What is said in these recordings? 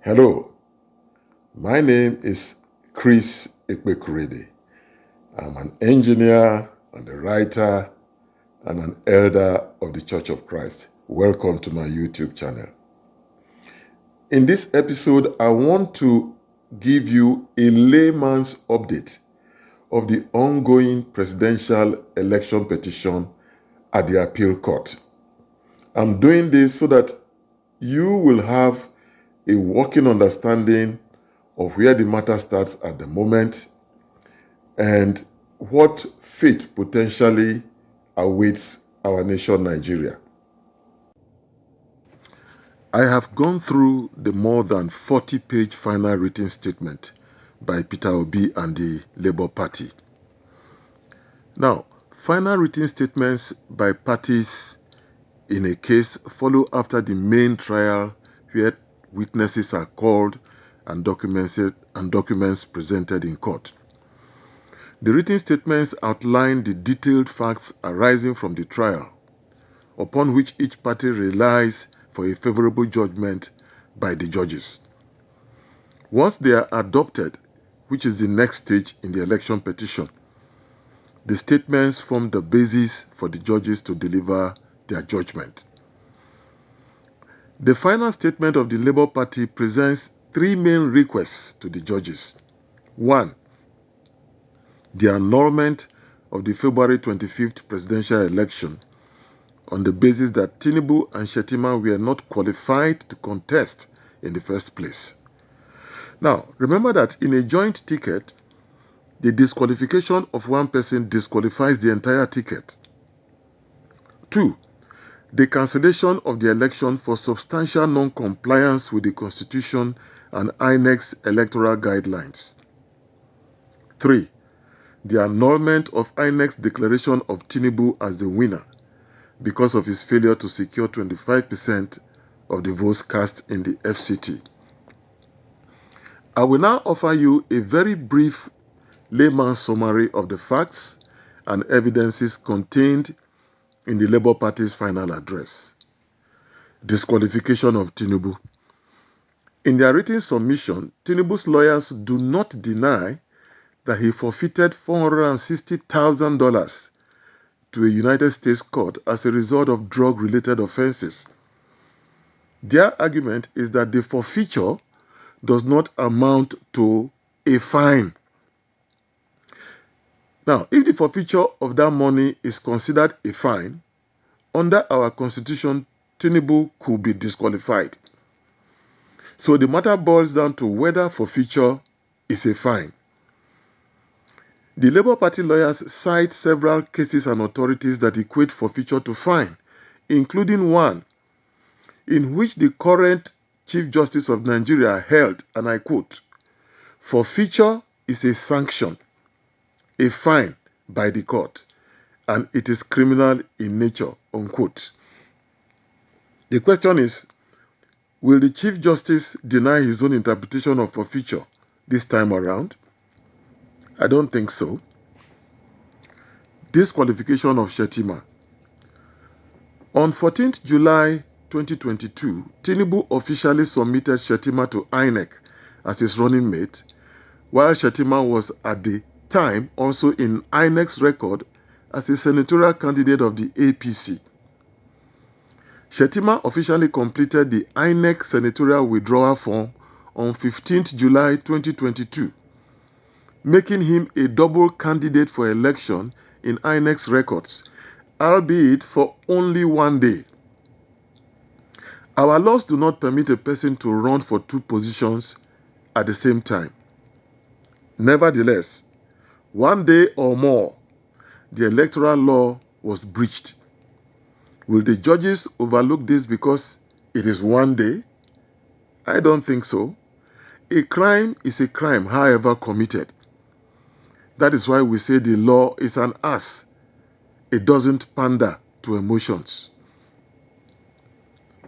Hello, my name is Chris Ekpekurede. I'm an engineer and a writer and an elder of the Church of Christ. Welcome to my YouTube channel. In this episode, I want to give you a layman's update of the ongoing presidential election petition at the appeal court. I'm doing this so that you will have a working understanding of where the matter starts at the moment and what fate potentially awaits our nation, Nigeria. I have gone through the more than 40-page final written statement by Peter Obi and the Labour Party. Now, final written statements by parties in a case follow after the main trial where witnesses are called and documents presented in court. The written statements outline the detailed facts arising from the trial, upon which each party relies for a favorable judgment by the judges. Once they are adopted, which is the next stage in the election petition, the statements form the basis for the judges to deliver their judgment. The final statement of the Labour Party presents three main requests to the judges. 1. The annulment of the February 25th presidential election on the basis that Tinubu and Shettima were not qualified to contest in the first place. Now, remember that in a joint ticket, the disqualification of one person disqualifies the entire ticket. 2. The cancellation of the election for substantial non-compliance with the Constitution and INEC's electoral guidelines. 3. The annulment of INEC's declaration of Tinubu as the winner because of his failure to secure 25% of the votes cast in the FCT. I will now offer you a very brief layman's summary of the facts and evidences contained in the Labour Party's final address. Disqualification of Tinubu. In their written submission, Tinubu's lawyers do not deny that he forfeited $460,000 to a United States court as a result of drug-related offenses. Their argument is that the forfeiture does not amount to a fine. Now, if the forfeiture of that money is considered a fine, under our constitution, Tinubu could be disqualified. So the matter boils down to whether forfeiture is a fine. The Labour Party lawyers cite several cases and authorities that equate forfeiture to fine, including one in which the current Chief Justice of Nigeria held, and I quote, "Forfeiture is a sanction, a fine by the court, and it is criminal in nature," unquote. The question is, will the Chief Justice deny his own interpretation of forfeiture this time around? I don't think so. Disqualification of Shettima. On 14th July 2022, Tinubu officially submitted Shettima to INEC as his running mate, while Shettima was at the time also in INEC's record as a senatorial candidate of the APC. Shettima officially completed the INEC senatorial withdrawal form on 15th July 2022, making him a double candidate for election in INEC's records, albeit for only one day. Our laws do not permit a person to run for two positions at the same time. Nevertheless, one day or more, the electoral law was breached. Will the judges overlook this because it is one day? I don't think so. A crime is a crime, however committed. That is why we say the law is an ass. It doesn't pander to emotions.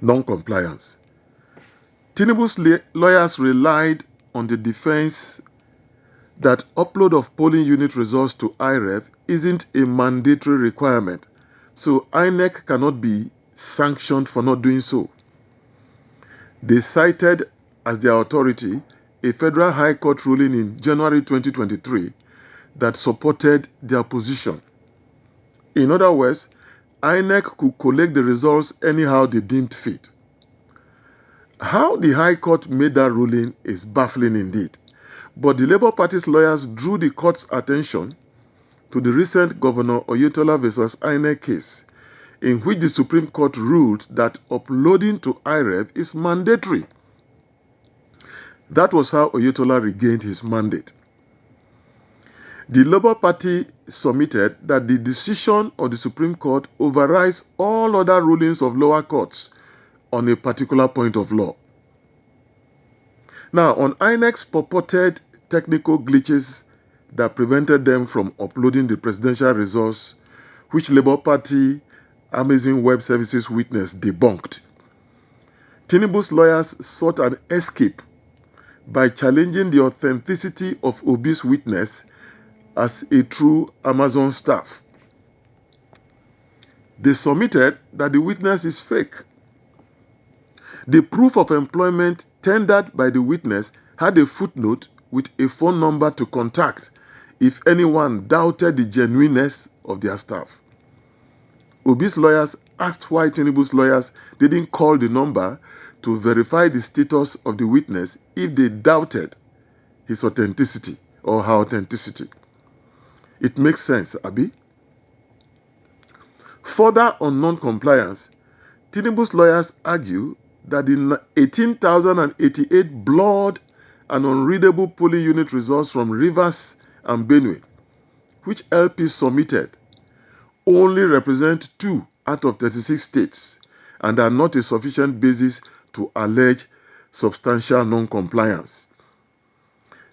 Non-compliance. Tinubu's lawyers relied on the defense that upload of polling unit results to IREV isn't a mandatory requirement, so INEC cannot be sanctioned for not doing so. They cited as their authority a Federal High Court ruling in January 2023 that supported their position. In other words, INEC could collect the results anyhow they deemed fit. How the High Court made that ruling is baffling indeed. But the Labour Party's lawyers drew the court's attention to the recent Governor Oyetola versus INEC case, in which the Supreme Court ruled that uploading to IREV is mandatory. That was how Oyetola regained his mandate. The Labour Party submitted that the decision of the Supreme Court overrides all other rulings of lower courts on a particular point of law. Now, on INEC's purported technical glitches that prevented them from uploading the presidential results, which Labour Party Amazing Web Services witness debunked, Tinubu's lawyers sought an escape by challenging the authenticity of Obi's witness as a true Amazon staff. They submitted that the witness is fake. The proof of employment tendered by the witness had a footnote with a phone number to contact if anyone doubted the genuineness of their staff. Obi's lawyers asked why Tinubu's lawyers didn't call the number to verify the status of the witness if they doubted his authenticity or her authenticity. It makes sense, Abi. Further on non-compliance, Tinubu's lawyers argue that the 18,088 blood and unreadable polling unit results from Rivers and Benue, which LP submitted, only represent 2 out of 36 states and are not a sufficient basis to allege substantial non-compliance.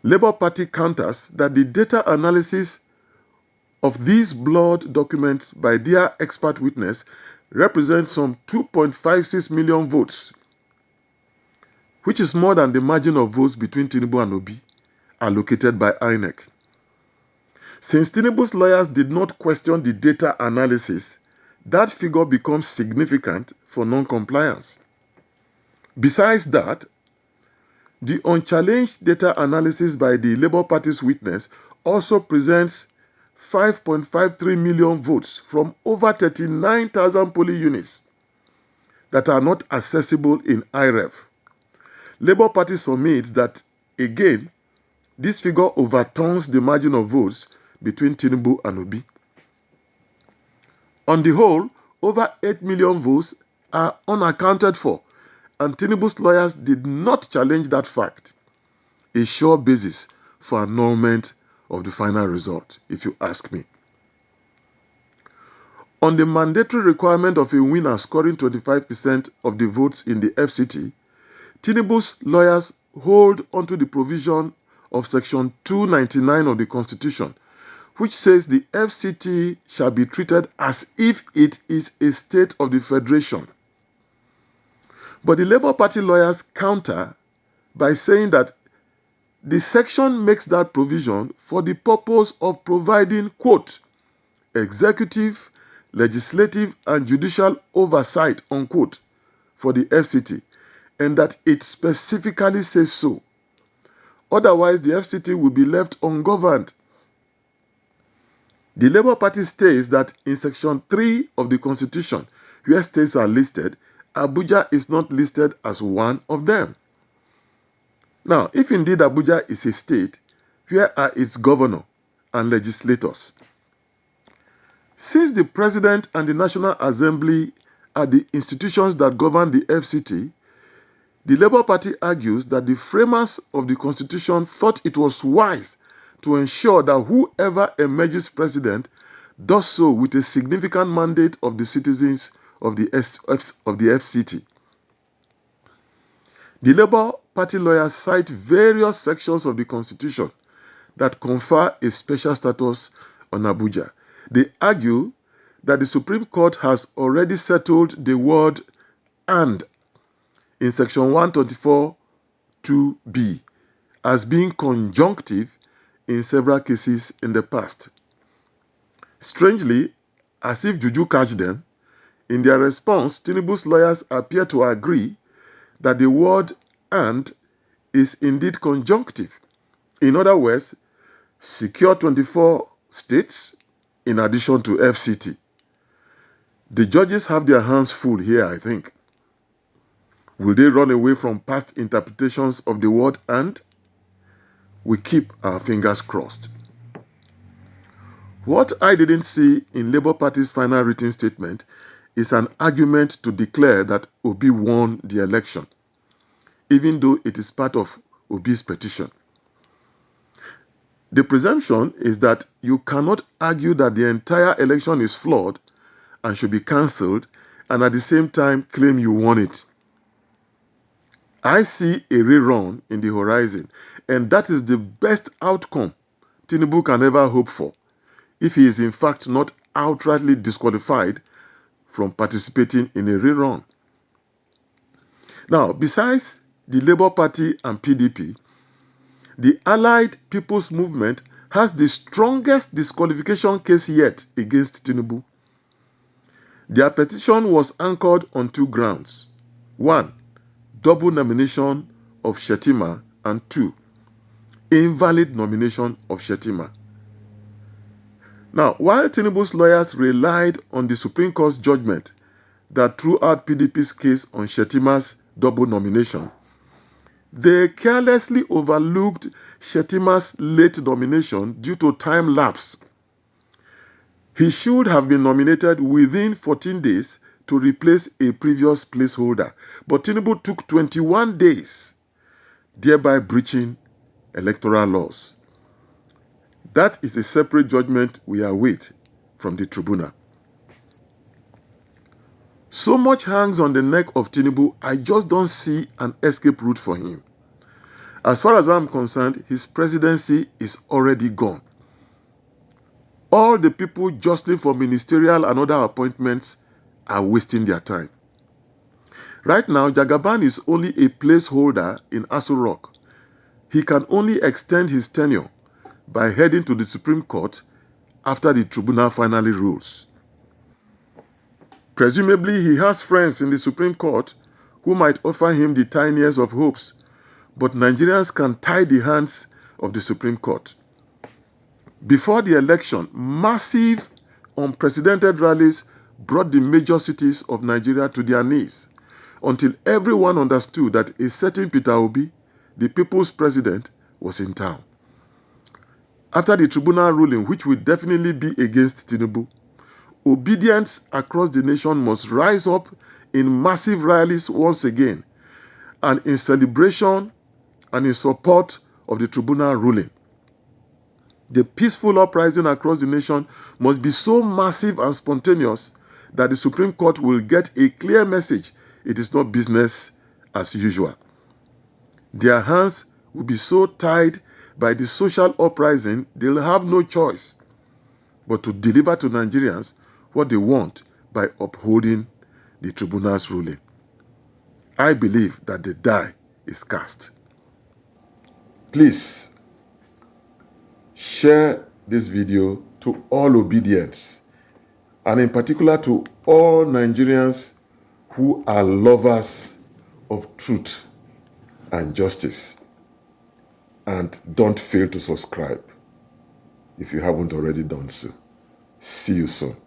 Labour Party counters that the data analysis of these blood documents by their expert witness represents some 2.56 million votes, which is more than the margin of votes between Tinubu and Obi allocated by INEC. Since Tinubu's lawyers did not question the data analysis, that figure becomes significant for non-compliance. Besides that, the unchallenged data analysis by the Labour Party's witness also presents 5.53 million votes from over 39,000 polling units that are not accessible in IREV. Labour Party submits that, again, this figure overturns the margin of votes between Tinubu and Obi. On the whole, over 8 million votes are unaccounted for, and Tinubu's lawyers did not challenge that fact, a sure basis for annulment of the final result, if you ask me. On the mandatory requirement of a winner scoring 25% of the votes in the FCT, Tinubu's lawyers hold onto the provision of Section 299 of the Constitution, which says the FCT shall be treated as if it is a state of the Federation. But the Labour Party lawyers counter by saying that the section makes that provision for the purpose of providing, quote, executive, legislative, and judicial oversight, unquote, for the FCT, and that it specifically says so. Otherwise, the FCT will be left ungoverned. The Labour Party states that in Section 3 of the Constitution, where states are listed, Abuja is not listed as one of them. Now, if indeed Abuja is a state, where are its governor and legislators? Since the President and the National Assembly are the institutions that govern the FCT, the Labour Party argues that the framers of the Constitution thought it was wise to ensure that whoever emerges president does so with a significant mandate of the citizens of the FCT. The Labour Party lawyers cite various sections of the Constitution that confer a special status on Abuja. They argue that the Supreme Court has already settled the word "and" in Section 124(2)b as being conjunctive in several cases in the past. Strangely, as if juju catch them, in their response, Tinubu's lawyers appear to agree that the word "and" is indeed conjunctive. In other words, secure 24 states in addition to FCT. The judges have their hands full here, I think. Will they run away from past interpretations of the word "and"? We keep our fingers crossed. What I didn't see in Labour Party's final written statement is an argument to declare that Obi won the election, even though it is part of Obi's petition. The presumption is that you cannot argue that the entire election is flawed and should be cancelled and at the same time claim you won it. I see a rerun in the horizon, and that is the best outcome Tinubu can ever hope for, if he is in fact not outrightly disqualified from participating in a rerun. Now, besides the Labour Party and PDP, the Allied People's Movement has the strongest disqualification case yet against Tinubu. Their petition was anchored on two grounds. One, double nomination of Shettima, and two, invalid nomination of Shettima. Now, while Tinubu's lawyers relied on the Supreme Court's judgment that threw out PDP's case on Shettima's double nomination, they carelessly overlooked Shettima's late nomination due to time lapse. He should have been nominated within 14 days to replace a previous placeholder, but Tinubu took 21 days, thereby breaching electoral laws. That is a separate judgment we await from the tribunal. So much hangs on the neck of Tinubu, I just don't see an escape route for him. As far as I'm concerned, his presidency is already gone. All the people jostling for ministerial and other appointments are wasting their time. Right now, Jagaban is only a placeholder in Aso Rock. He can only extend his tenure by heading to the Supreme Court after the tribunal finally rules. Presumably, he has friends in the Supreme Court who might offer him the tiniest of hopes, but Nigerians can tie the hands of the Supreme Court. Before the election, massive, unprecedented rallies brought the major cities of Nigeria to their knees until everyone understood that a certain Peter Obi, the people's president, was in town. After the tribunal ruling, which will definitely be against Tinubu, Obidients across the nation must rise up in massive rallies once again, and in celebration and in support of the tribunal ruling. The peaceful uprising across the nation must be so massive and spontaneous that the Supreme Court will get a clear message it is not business as usual. Their hands will be so tied by the social uprising, they'll have no choice but to deliver to Nigerians what they want by upholding the tribunal's ruling. I believe that the die is cast. Please share this video to all Obidients, and in particular to all Nigerians who are lovers of truth and justice. And don't fail to subscribe if you haven't already done so. See you soon.